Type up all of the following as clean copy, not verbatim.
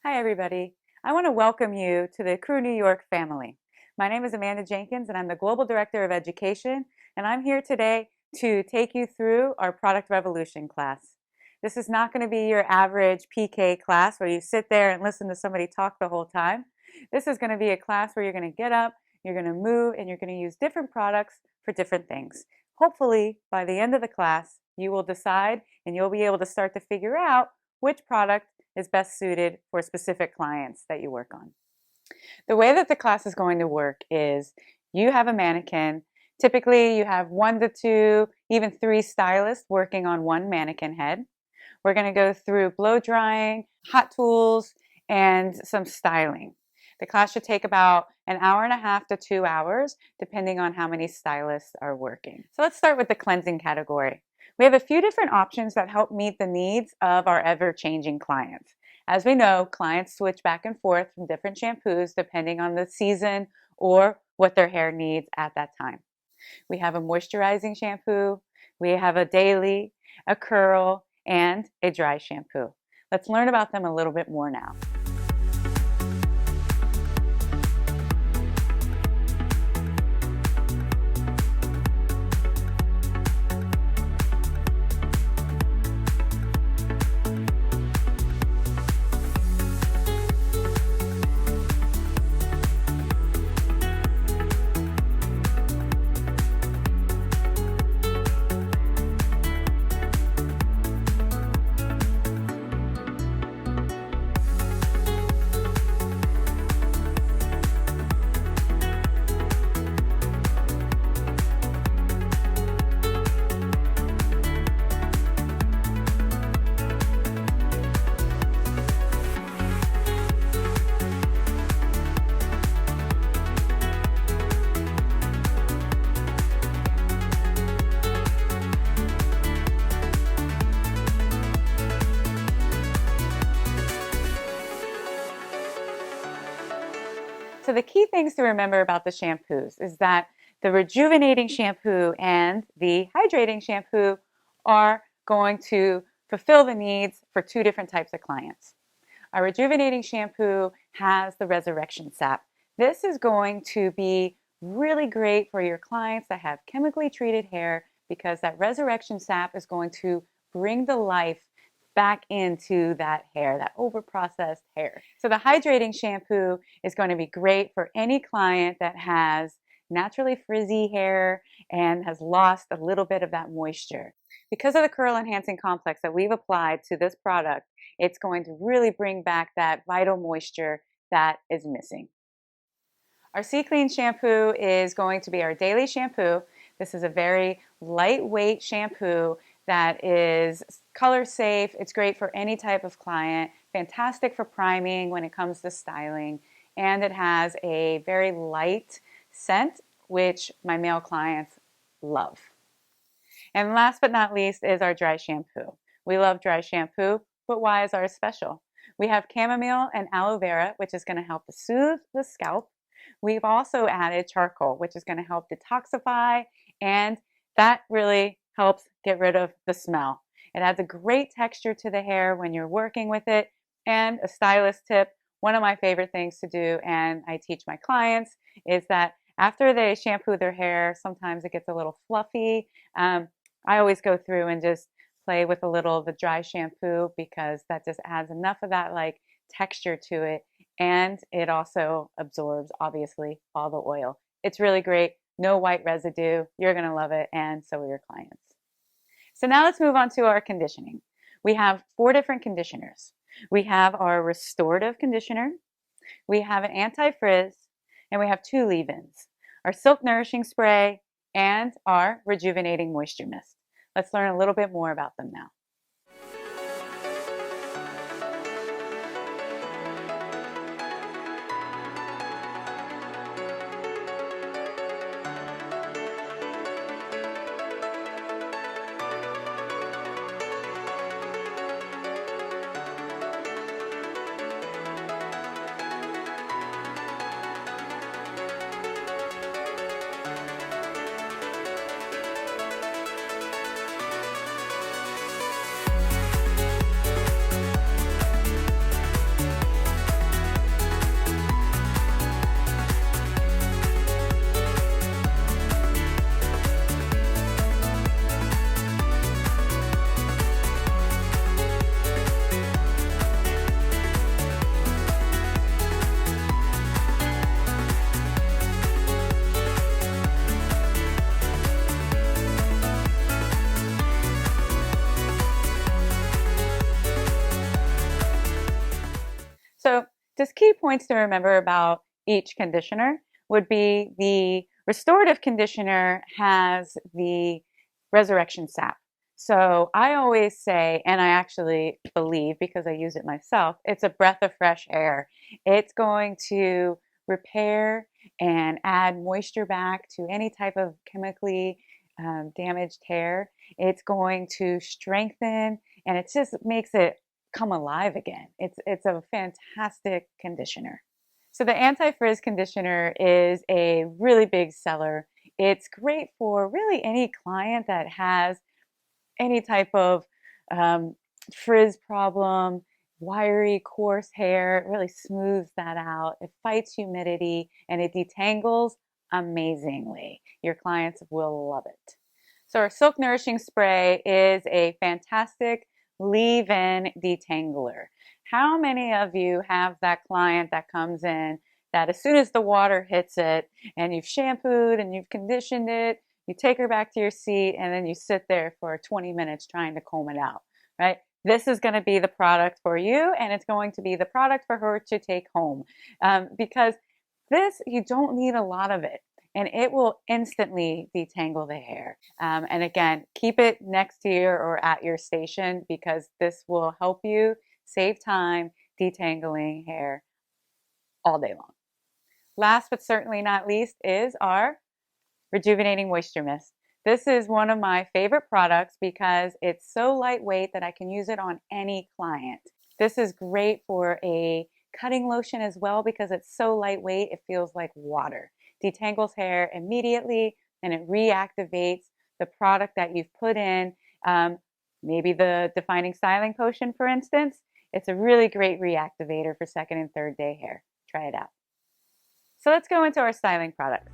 Hi everybody. I want to welcome you to the ECRU New York family. My name is Amanda Jenkins and I'm the Global Director of Education, and I'm here today to take you through our Product Revolution class. This is not going to be your average PK class where you sit there and listen to somebody talk the whole time. This is going to be a class where you're going to get up, you're going to move, and you're going to use different products for different things. Hopefully, by the end of the class, you will decide and you'll be able to start to figure out which product is best suited for specific clients that you work on. The way that the class is going to work is you have a mannequin. Typically, you have 1 to 2, even 3 stylists working on one mannequin head. We're going to go through blow drying, hot tools, and some styling. The class should take about an hour and a half to 2 hours, depending on how many stylists are working. So let's start with the cleansing category. We have a few different options that help meet the needs of our ever-changing clients. As we know, clients switch back and forth from different shampoos depending on the season or what their hair needs at that time. We have a moisturizing shampoo, we have a daily, a curl, and a dry shampoo. Let's learn about them a little bit more now. So the key things to remember about the shampoos is that the rejuvenating shampoo and the hydrating shampoo are going to fulfill the needs for 2 different types of clients. Our rejuvenating shampoo has the resurrection sap. This is going to be really great for your clients that have chemically treated hair because that resurrection sap is going to bring the life back into that hair, that overprocessed hair. So the hydrating shampoo is going to be great for any client that has naturally frizzy hair and has lost a little bit of that moisture. Because of the curl enhancing complex that we've applied to this product, it's going to really bring back that vital moisture that is missing. Our C-Clean shampoo is going to be our daily shampoo. This is a very lightweight shampoo that is color safe. It's great for any type of client, fantastic for priming when it comes to styling, and it has a very light scent, which my male clients love. And last but not least is our dry shampoo. We love dry shampoo, but why is ours special? We have chamomile and aloe vera, which is going to help to soothe the scalp. We've also added charcoal, which is going to help detoxify, and that really helps get rid of the smell. It adds a great texture to the hair when you're working with it. And a stylist tip, one of my favorite things to do, and I teach my clients, is that after they shampoo their hair, sometimes it gets a little fluffy. I always go through and just play with a little of the dry shampoo because that just adds enough of that like texture to it, and it also absorbs obviously all the oil. It's really great. No white residue. You're going to love it, and so are your clients. So now let's move on to our conditioning. We have 4 different conditioners. We have our restorative conditioner, we have an anti-frizz, and we have 2 leave-ins, our silk nourishing spray and our rejuvenating moisture mist. Let's learn a little bit more about them now. just key points to remember about each conditioner would be the restorative conditioner has the resurrection sap. So I always say, and I actually believe because I use it myself, it's a breath of fresh air. It's going to repair and add moisture back to any type of chemically damaged hair. It's going to strengthen, and it just makes it come alive again. It's a fantastic conditioner. So the anti-frizz conditioner is a really big seller. It's great for really any client that has any type of frizz problem, wiry, coarse hair. It really smooths that out. It fights humidity and it detangles amazingly. Your clients will love it. So our Silk Nourishing Spray is a fantastic leave-in detangler. How many of you have that client that comes in that as soon as the water hits it and you've shampooed and you've conditioned it, you take her back to your seat and then you sit there for 20 minutes trying to comb it out, right? This is going to be the product for you, and it's going to be the product for her to take home because this, you don't need a lot of it, and it will instantly detangle the hair. And again, keep it next to you or at your station because this will help you save time detangling hair all day long. Last but certainly not least is our Rejuvenating Moisture Mist. This is one of my favorite products because it's so lightweight that I can use it on any client. This is great for a cutting lotion as well because it's so lightweight, it feels like water. Detangles hair immediately and it reactivates the product that you've put in. Maybe the defining styling potion, for instance. It's a really great reactivator for second and third day hair. Try it out. So let's go into our styling products.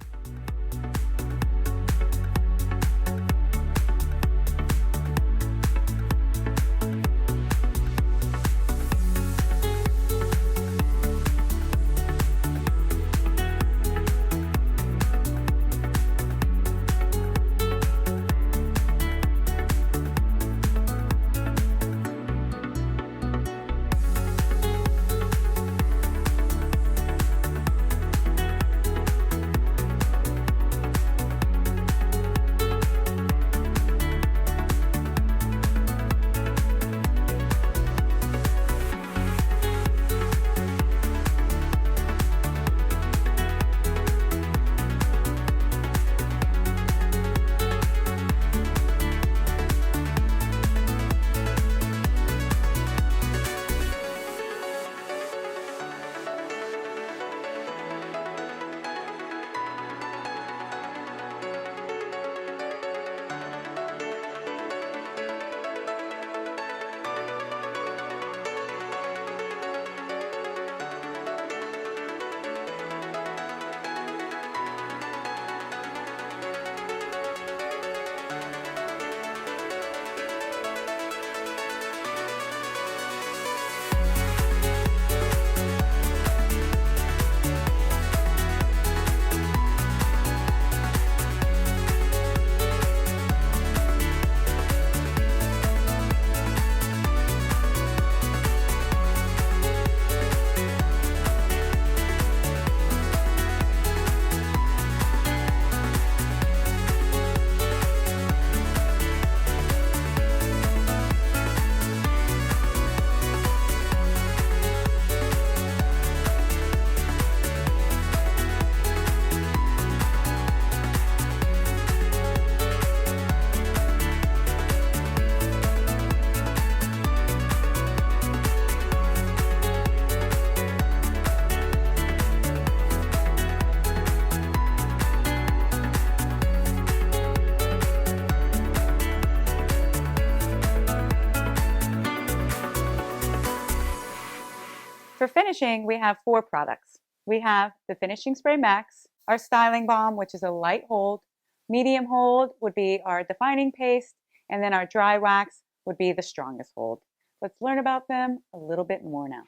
For finishing, we have 4 products. We have the Finishing Spray Max, our Styling Balm, which is a light hold. Medium hold would be our defining paste, and then our dry wax would be the strongest hold. Let's learn about them a little bit more now.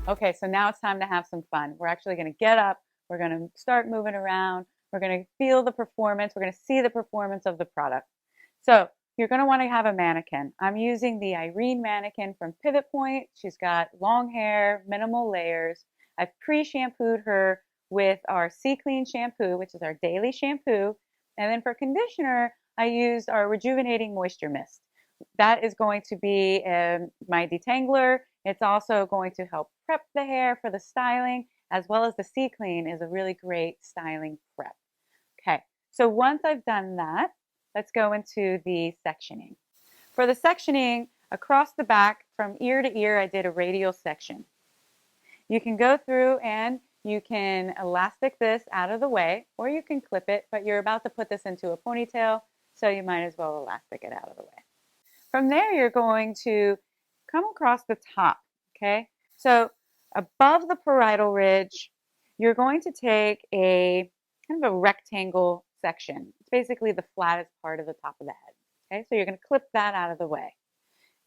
Okay, so now it's time to have some fun. We're actually going to get up. We're going to start moving around. We're going to feel the performance. We're going to see the performance of the product. So you're going to want to have a mannequin. I'm using the Irene mannequin from Pivot Point. She's got long hair, minimal layers. I've pre-shampooed her with our C-Clean shampoo, which is our daily shampoo. And then for conditioner, I used our Rejuvenating Moisture Mist. That is going to be my detangler. It's also going to help prep the hair for the styling, as well as the C-Clean is a really great styling prep. Okay, so once I've done that, let's go into the sectioning. For the sectioning, across the back from ear to ear, I did a radial section. You can go through and you can elastic this out of the way, or you can clip it, but you're about to put this into a ponytail, so you might as well elastic it out of the way. From there, you're going to come across the top, okay? So above the parietal ridge, you're going to take a kind of a rectangle section. It's basically the flattest part of the top of the head, okay? So you're going to clip that out of the way.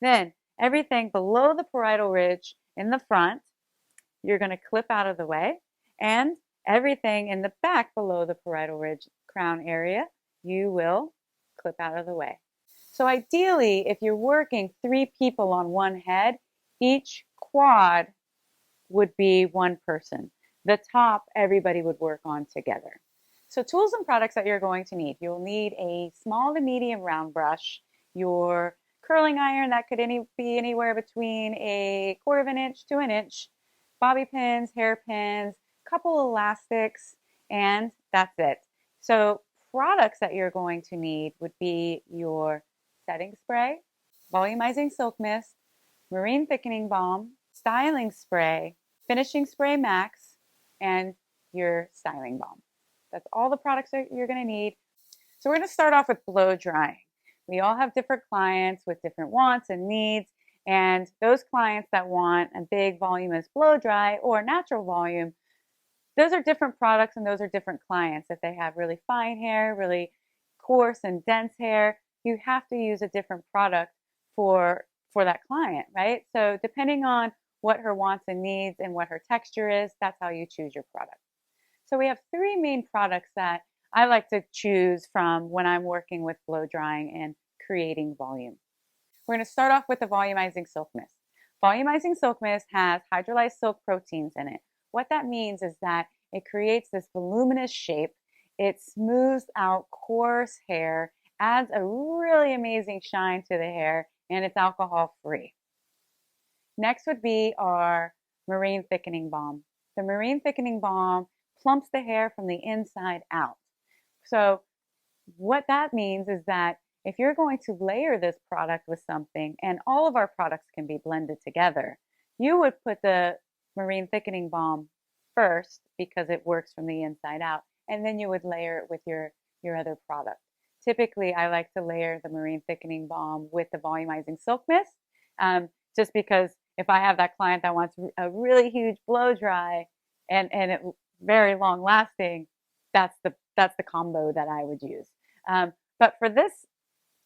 Then everything below the parietal ridge in the front, you're going to clip out of the way, and everything in the back below the parietal ridge crown area, you will clip out of the way. So ideally, if you're working 3 people on one head, each quad would be one person. The top, everybody would work on together. So tools and products that you're going to need. You'll need a small to medium round brush, your curling iron that could be anywhere between a 1/4 of an inch to an inch, bobby pins, hairpins, couple elastics, and that's it. So products that you're going to need would be your setting spray, volumizing silk mist, marine thickening balm, styling spray, finishing spray max, and your styling balm. That's all the products that you're going to need. So we're going to start off with blow drying. We all have different clients with different wants and needs, and those clients that want a big voluminous blow dry or natural volume, those are different products and those are different clients. If they have really fine hair, really coarse and dense hair, you have to use a different product for that client, right? So depending on what her wants and needs and what her texture is, that's how you choose your product. So we have 3 main products that I like to choose from when I'm working with blow drying and creating volume. We're going to start off with the volumizing silk mist. Volumizing silk mist has hydrolyzed silk proteins in it. What that means is that it creates this voluminous shape. It smooths out coarse hair, adds a really amazing shine to the hair, and it's alcohol free. Next would be our marine thickening balm. The marine thickening balm plumps the hair from the inside out. So what that means is that if you're going to layer this product with something, and all of our products can be blended together, you would put the marine thickening balm first because it works from the inside out, and then you would layer it with your other product. Typically, I like to layer the marine thickening balm with the volumizing silk mist, just because if I have that client that wants a really huge blow dry and it very long lasting, that's the combo that I would use. But for this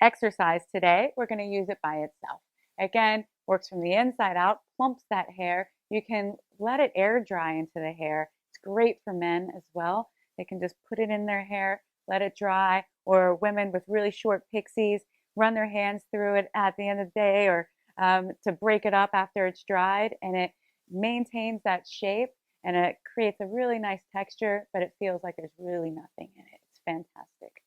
exercise today, we're going to use it by itself. Again, works from the inside out, plumps that hair. You can let it air dry into the hair. It's great for men as well. They can just put it in their hair, let it dry, or women with really short pixies, run their hands through it at the end of the day or to break it up after it's dried, and it maintains that shape and it creates a really nice texture, but it feels like there's really nothing in it. It's fantastic.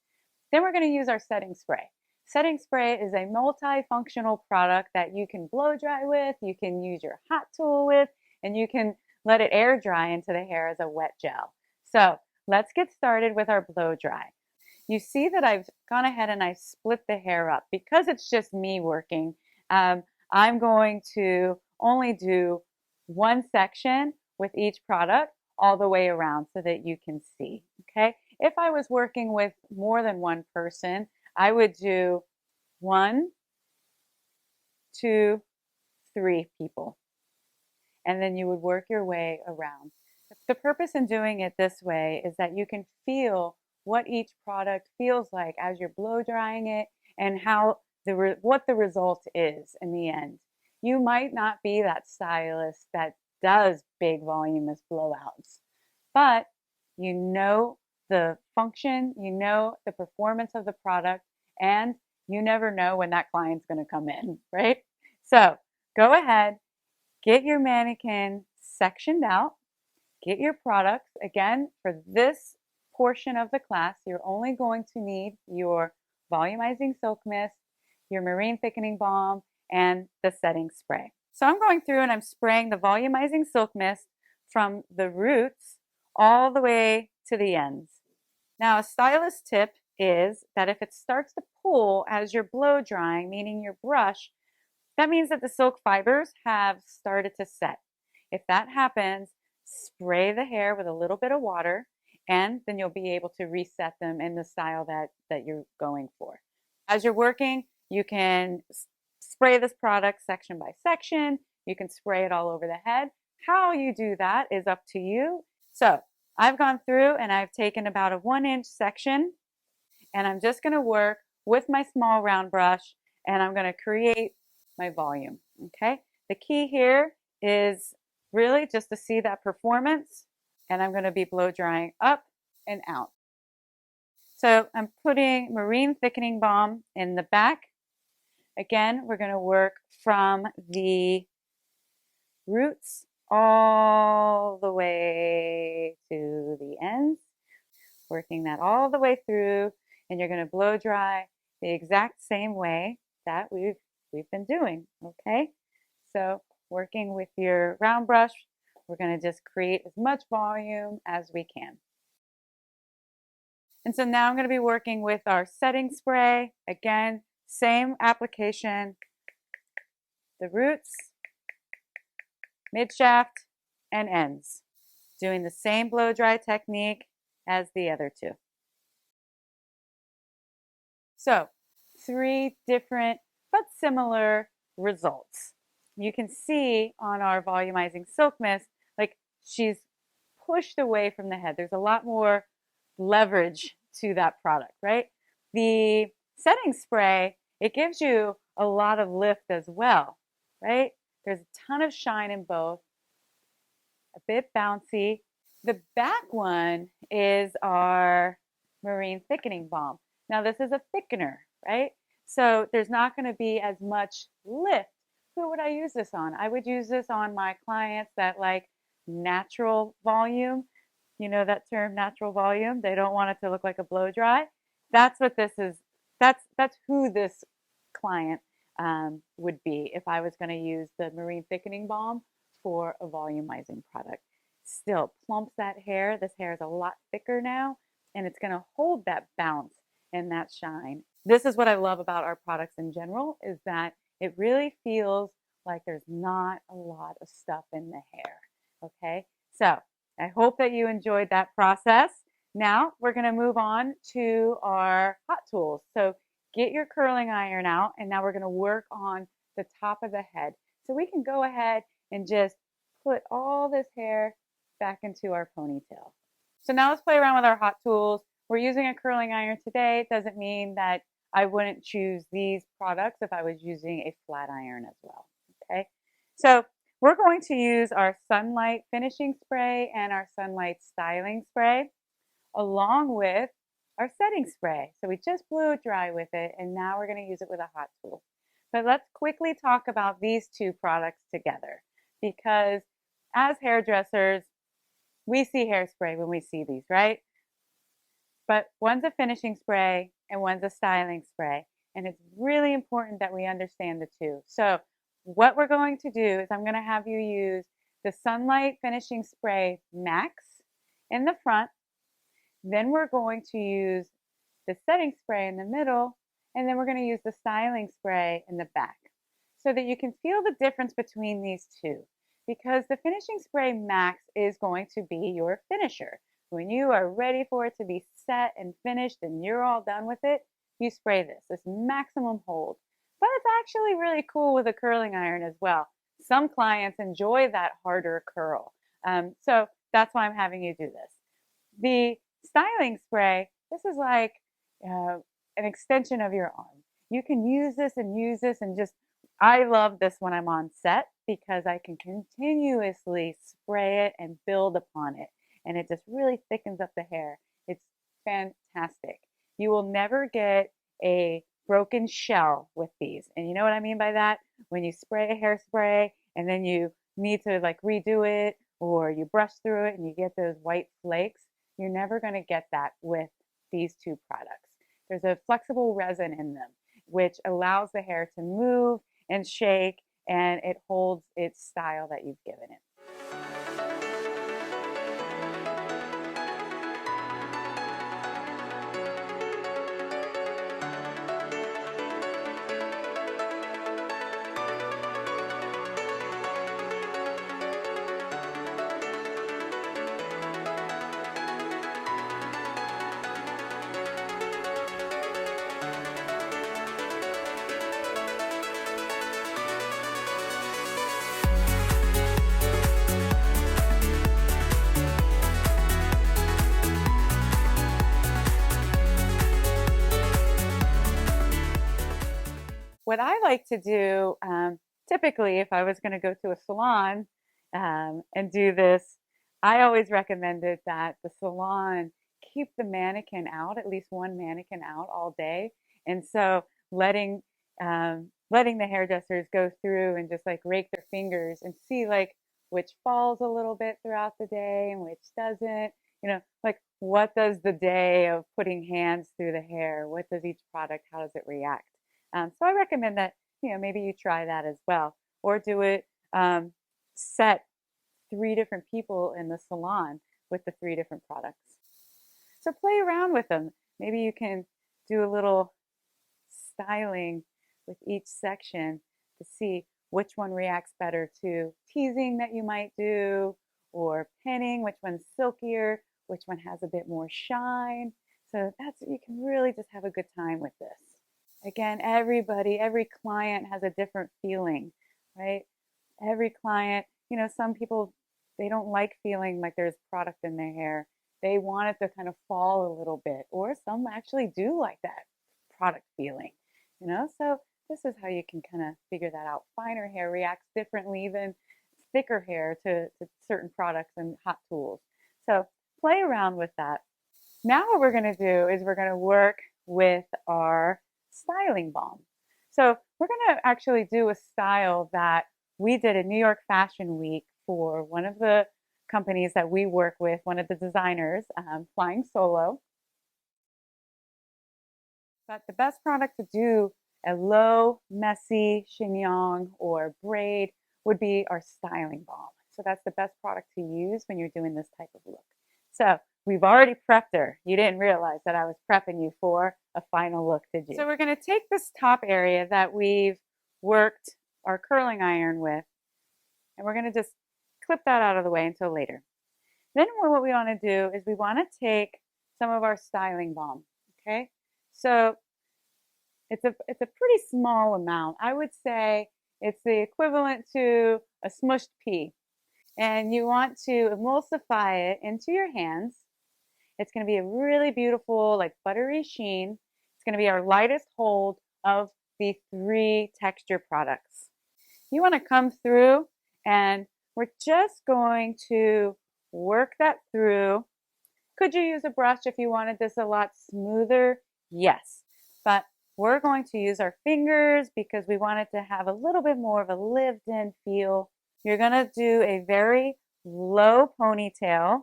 Then we're going to use our setting spray. Setting spray is a multifunctional product that you can blow dry with, you can use your hot tool with, and you can let it air dry into the hair as a wet gel. So let's get started with our blow dry. You see that I've gone ahead and I've split the hair up. Because it's just me working, I'm going to only do one section with each product all the way around so that you can see, okay? If I was working with more than one person, I would do 1, 2, 3 people, and then you would work your way around. The purpose in doing it this way is that you can feel what each product feels like as you're blow drying it and how what the result is in the end. You might not be that stylist that does big voluminous blowouts. But you know the function, you know the performance of the product, and you never know when that client's going to come in, right? So go ahead, get your mannequin sectioned out, get your products. Again, for this portion of the class, you're only going to need your volumizing silk mist, your marine thickening balm, and the setting spray. So I'm going through and I'm spraying the volumizing silk mist from the roots all the way to the ends. Now, a stylist tip is that if it starts to pull as you're blow drying, meaning your brush, that means that the silk fibers have started to set. If that happens, spray the hair with a little bit of water, and then you'll be able to reset them in the style that you're going for. As you're working, you can spray this product section by section. You can spray it all over the head. How you do that is up to you. So I've gone through and I've taken about a 1-inch section, and I'm just going to work with my small round brush, and I'm going to create my volume. Okay, the key here is really just to see that performance, and I'm going to be blow drying up and out. So I'm putting marine thickening balm in the back. Again, we're going to work from the roots all the way to the ends, working that all the way through, and you're going to blow dry the exact same way that we've been doing. Okay, so working with your round brush, we're going to just create as much volume as we can. And so now I'm going to be working with our setting spray. Again, same application, the roots, mid shaft, and ends, doing the same blow dry technique as the other two. So 3 different but similar results. You can see on our volumizing silk mist, like she's pushed away from the head. There's a lot more leverage to that product, right? The setting spray, it gives you a lot of lift as well, right? There's a ton of shine in both, a bit bouncy. The back one is our marine thickening balm. Now this is a thickener, right? So there's not going to be as much lift. Who would I use this on? I would use this on my clients that like natural volume. You know that term, natural volume? They don't want it to look like a blow dry. That's what this is. That's who this client would be if I was going to use the marine thickening balm for a volumizing product. Still plumps that hair. This hair is a lot thicker now, and it's going to hold that bounce and that shine. This is what I love about our products in general, is that it really feels like there's not a lot of stuff in the hair. Okay, so I hope that you enjoyed that process. Now we're going to move on to our hot tools. So get your curling iron out, and now we're going to work on the top of the head. So we can go ahead and just put all this hair back into our ponytail. So now let's play around with our hot tools. We're using a curling iron today. It doesn't mean that I wouldn't choose these products if I was using a flat iron as well. Okay, so we're going to use our sunlight finishing spray and our sunlight styling spray along with our setting spray. So we just blew it dry with it, and now we're going to use it with a hot tool. But let's quickly talk about these 2 products together, because as hairdressers, we see hairspray when we see these, right? But one's a finishing spray and one's a styling spray, and it's really important that we understand the 2. So what we're going to do is I'm going to have you use the Sunlight Finishing Spray Max in the front. Then we're going to use the setting spray in the middle, and then we're going to use the styling spray in the back, so that you can feel the difference between these 2. Because the Finishing Spray Max is going to be your finisher. When you are ready for it to be set and finished and you're all done with it, you spray this maximum hold. But it's actually really cool with a curling iron as well. Some clients enjoy that harder curl. So that's why I'm having you do this. The styling spray, this is like an extension of your arm. You can use this and just, I love this when I'm on set, because I can continuously spray it and build upon it. And it just really thickens up the hair. It's fantastic. You will never get a broken shell with these. And you know what I mean by that? When you spray a hairspray and then you need to like redo it or you brush through it and you get those white flakes, you're never going to get that with these two products. There's a flexible resin in them, which allows the hair to move and shake, and it holds its style that you've given it. What I like to do, typically, if I was going to go to a salon and do this, I always recommended that the salon keep the mannequin out, at least one mannequin out all day. And so letting the hairdressers go through and just like rake their fingers and see like which falls a little bit throughout the day and which doesn't. You know, like what does the day of putting hands through the hair, what does each product, how does it react? So I recommend that, you know, maybe you try that as well, or do it, set 3 different people in the salon with the 3 different products. So play around with them. Maybe you can do a little styling with each section to see which one reacts better to teasing that you might do, or pinning, which one's silkier, which one has a bit more shine. So you can really just have a good time with this. Again, every client has a different feeling, right? Every client, you know, some people, they don't like feeling like there's product in their hair. They want it to kind of fall a little bit, or some actually do like that product feeling, you know? So this is how you can kind of figure that out. Finer hair reacts differently than thicker hair to certain products and hot tools. So play around with that. Now what we're going to do is we're going to work with our styling balm. So we're going to actually do a style that we did at New York Fashion Week for one of the companies that we work with, one of the designers, Flying Solo. But the best product to do a low, messy chignon or braid would be our styling balm. So that's the best product to use when you're doing this type of look. So we've already prepped her. You didn't realize that I was prepping you for a final look, did you? So we're going to take this top area that we've worked our curling iron with, and we're going to just clip that out of the way until later. Then what we want to do is we want to take some of our styling balm, okay? So it's a pretty small amount. I would say it's the equivalent to a smushed pea. And you want to emulsify it into your hands. It's going to be a really beautiful, like buttery sheen. It's going to be our lightest hold of the 3 texture products. You want to come through and we're just going to work that through. Could you use a brush if you wanted this a lot smoother? Yes, but we're going to use our fingers because we want it to have a little bit more of a lived-in feel. You're going to do a very low ponytail,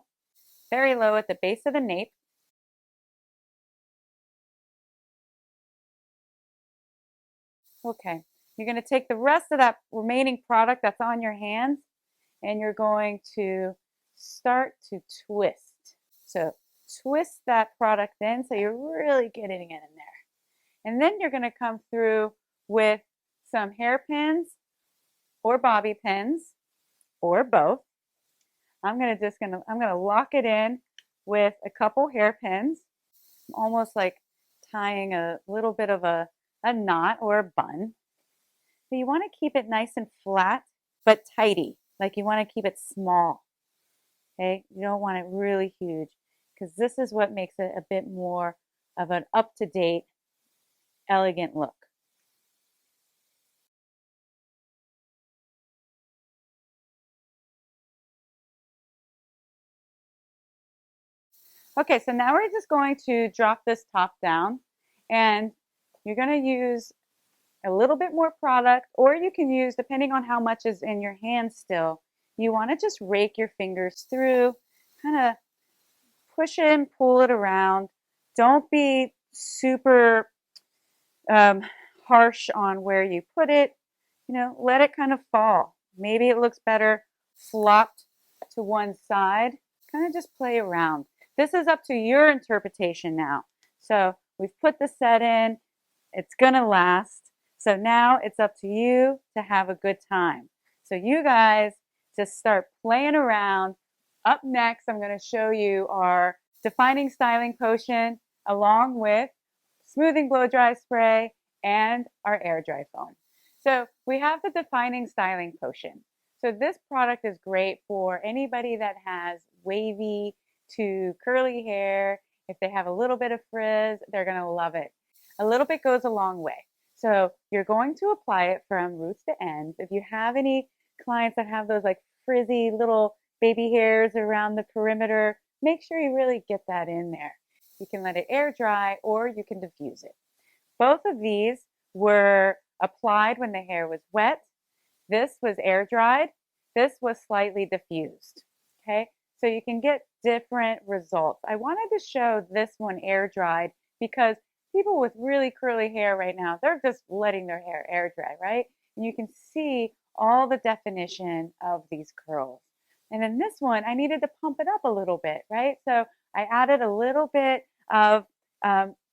very low at the base of the nape. Okay, you're going to take the rest of that remaining product that's on your hands and you're going to start to twist. So twist that product in so you're really getting it in there. And then you're going to come through with some hairpins or bobby pins or both. I'm going to lock it in with a couple hairpins, almost like tying a little bit of a knot or a bun. But you want to keep it nice and flat, but tidy. Like you want to keep it small. Okay, you don't want it really huge because this is what makes it a bit more of an up-to-date, elegant look. Okay, so now we're just going to drop this top down, and you're going to use a little bit more product, or you can use, depending on how much is in your hand still, you want to just rake your fingers through, kind of push it and pull it around. Don't be super um, harsh on where you put it. Let it kind of fall. Maybe it looks better flopped to one side. Kind of just play around. This is up to your interpretation now. So we've put the set in. It's going to last. So now it's up to you to have a good time. So you guys just start playing around. Up next, I'm going to show you our defining styling potion along with smoothing blow dry spray and our air dry foam. So we have the defining styling potion. So this product is great for anybody that has wavy to curly hair. If they have a little bit of frizz, they're going to love it. A little bit goes a long way. So you're going to apply it from roots to ends. If you have any clients that have those like frizzy little baby hairs around the perimeter, make sure you really get that in there. You can let it air dry or you can diffuse it. Both of these were applied when the hair was wet. This was air dried. This was slightly diffused. Okay, so you can get different results. I wanted to show this one air dried because people with really curly hair right now, they're just letting their hair air dry, right? And you can see all the definition of these curls. And then this one, I needed to pump it up a little bit, right? So I added a little bit of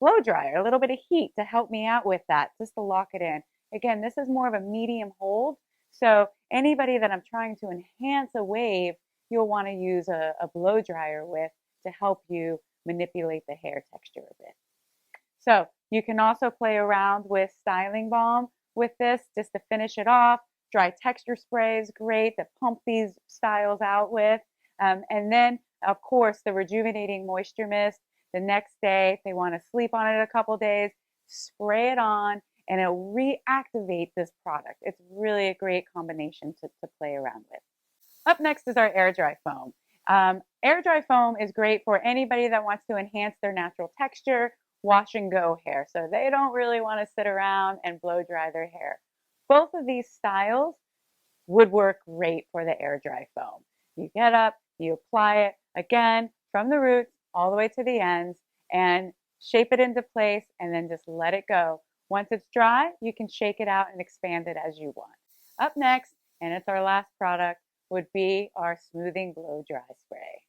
blow dryer, a little bit of heat to help me out with that, just to lock it in. Again, this is more of a medium hold. So anybody that I'm trying to enhance a wave, you'll want to use a blow dryer with to help you manipulate the hair texture a bit. So you can also play around with styling balm with this just to finish it off. Dry texture spray is great to pump these styles out with. And then, of course, the rejuvenating moisture mist. The next day, if they want to sleep on it a couple days, spray it on and it'll reactivate this product. It's really a great combination to play around with. Up next is our air dry foam. Air dry foam is great for anybody that wants to enhance their natural texture, wash and go hair. So they don't really want to sit around and blow dry their hair. Both of these styles would work great for the air dry foam. You get up, you apply it again from the roots all the way to the ends and shape it into place and then just let it go. Once it's dry, you can shake it out and expand it as you want. Up next, and it's our last product, would be our smoothing blow dry spray.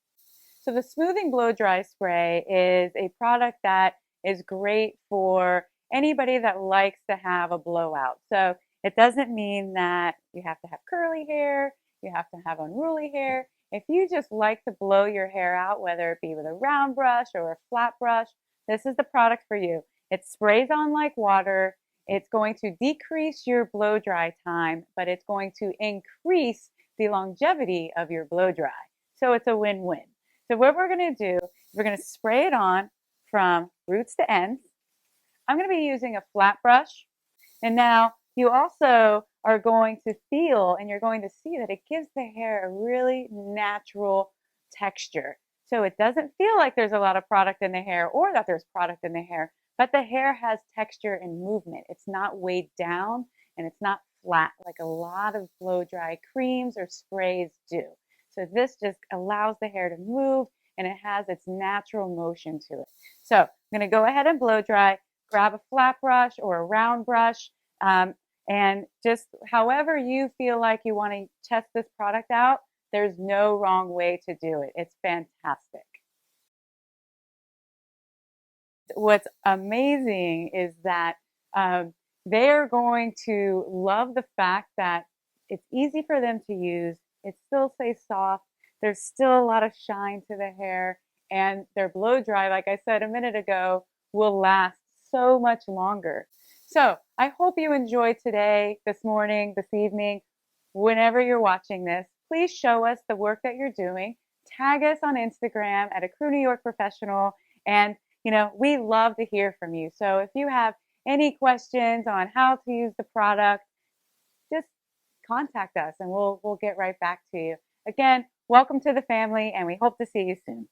So the smoothing blow dry spray is a product that is great for anybody that likes to have a blowout. So it doesn't mean that you have to have curly hair, you have to have unruly hair. If you just like to blow your hair out, whether it be with a round brush or a flat brush, this is the product for you. It sprays on like water. It's going to decrease your blow dry time, but it's going to increase the longevity of your blow dry. So it's a win-win. So what we're going to do, we're going to spray it on from roots to ends. I'm going to be using a flat brush. And now you also are going to feel and you're going to see that it gives the hair a really natural texture. So it doesn't feel like there's a lot of product in the hair or that there's product in the hair, but the hair has texture and movement. It's not weighed down and it's not flat like a lot of blow dry creams or sprays do. So this just allows the hair to move and it has its natural motion to it. So I'm going to go ahead and blow dry, grab a flat brush or a round brush, and just however you feel like you want to test this product out, there's no wrong way to do it. It's fantastic. What's amazing is that they're going to love the fact that it's easy for them to use. It still stays soft. There's still a lot of shine to the hair, and their blow dry, like I said a minute ago, will last so much longer. So I hope you enjoyed today, this morning, this evening, whenever you're watching this. Please show us the work that you're doing. Tag us on Instagram at ECRU New York Professional, and we love to hear from you. So if you have any questions on how to use the product, just contact us and we'll get right back to you. Again, welcome to the family and we hope to see you soon.